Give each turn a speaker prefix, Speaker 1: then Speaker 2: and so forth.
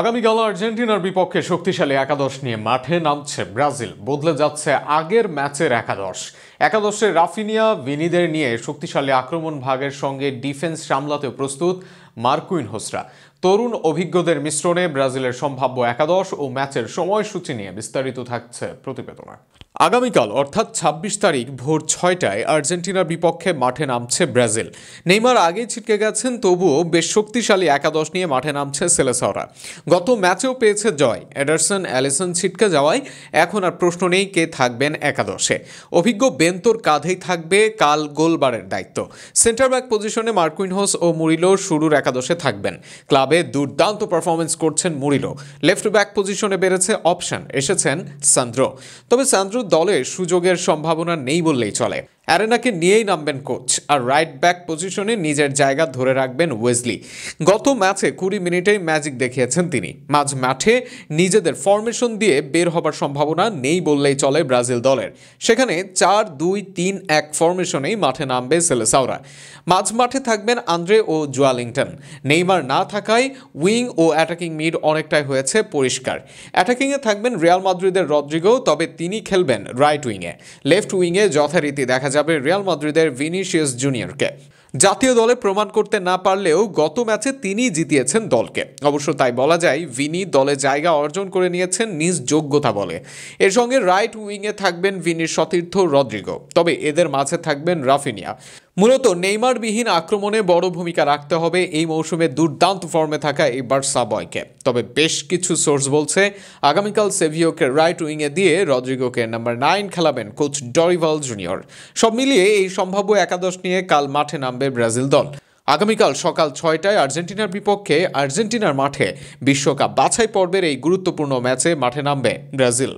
Speaker 1: আগামীকাল আর্জেন্টিনার বিপক্ষে শক্তিশালী একাদশ নিয়ে মাঠে নামছে ব্রাজিল। বদলে যাচ্ছে আগের ম্যাচের একাদশে রাফিনিয়া, ভিনিদের নিয়ে শক্তিশালী আক্রমণ ভাগের সঙ্গে ডিফেন্স সামলাতেও প্রস্তুত মার্কুইনহোসরা। তরুণ অভিজ্ঞদের মিশ্রণে ব্রাজিলের সম্ভাব্য একাদশ ও ম্যাচের সময়সূচি নিয়ে বিস্তারিত থাকছে প্রতিবেদনে। আগামীকাল অর্থাৎ ২৬ তারিখ ভোর ৬টায় আর্জেন্টিনার বিপক্ষে মাঠে নামছে ব্রাজিল। নেইমার আগেই ছিটকে গেছেন, তবুও বেশ শক্তিশালী একাদশ নিয়ে মাঠে নামছে সেলেসাওরা। গত ম্যাচেও পেয়েছে জয়। এডারসন, অ্যালিসন ছিটকে যাওয়ায় এখন আর প্রশ্ন নেই কে থাকবেন একাদশে। অভিজ্ঞ বেন্তোর কাঁধেই থাকবে কাল গোলবারের দায়িত্ব। সেন্টার ব্যাক পজিশনে মার্কুইনহোস ও মুরিলো শুরুর একাদশে থাকবেন। ক্লাবে দুর্দান্ত পারফরমেন্স করছেন মুরিলো। লেফট ব্যাক পজিশনে বেড়েছে অপশন, এসেছেন সান্দ্রো। তবে সান্দ্রো দলে সুযোগের সম্ভাবনা নেই বললেই চলে। অ্যারেনাকে নিয়েই নামবেন কোচ, আর রাইট ব্যাক পজিশনে নিজের জায়গা ধরে রাখবেন ওয়েজলি। গত ম্যাচে ২০ মিনিটেই ম্যাজিক দেখিয়েছেন তিনি। মাঝ মাঠে নিজেদের ফরমেশন দিয়ে বের হবার সম্ভাবনা নেই বললেই চলে ব্রাজিল দলের। সেখানে ৪-২-৩-১ ফরমেশনেই মাঠে নামবে সেলেসাওরা। মাঝ মাঠে থাকবেন আন্দ্রে ও জোয়ালিংটন। নেইমার না থাকায় উইং ও অ্যাটাকিং মিড অনেকটাই হয়েছে পরিষ্কার। অ্যাটাকিংয়ে থাকবেন রিয়াল মাদ্রিদের রদ্রিগো, তবে তিনি খেলবেন রাইট উইংয়ে। লেফট উইংয়ে যথারীতি দেখা যাবে রিয়াল মাদ্রিদের ভিনিসিয়াস জুনিয়রকে। জাতীয় দলে প্রমাণ করতে না পারলেও গত ম্যাচে তিনি জিতিয়েছেন দলকে। অবশ্য তাই বলা যায় ভিনি দলে জায়গা অর্জন করে নিয়েছেন নিজ যোগ্যতা বলে। এর সঙ্গে রাইট উইংয়ে থাকবেন ভিনির সতীর্থ রদ্রিগো, তবে এদের মাঝে থাকবেন রাফিনিয়া। মূলত নেইমারবিহীন আক্রমণে বড় ভূমিকা রাখতে হবে এই মৌসুমে দুর্দান্ত ফর্মে থাকা এই বার্সা বয়কে। তবে বেশ কিছু সোর্স বলছে আগামীকাল সেভিয়োকে রাইট উইংয়ে দিয়ে রদ্রিগোকে নাম্বার ৯ খেলাবেন কোচ ডরিভাল জুনিয়র। সব মিলিয়ে এই সম্ভাব্য একাদশ নিয়ে কাল মাঠে নামবে ব্রাজিল দল। আগামীকাল সকাল ৬টায় আর্জেন্টিনার বিপক্ষে আর্জেন্টিনার মাঠে বিশ্বকাপ বাছাই পর্বের এই গুরুত্বপূর্ণ ম্যাচে মাঠে নামবে ব্রাজিল।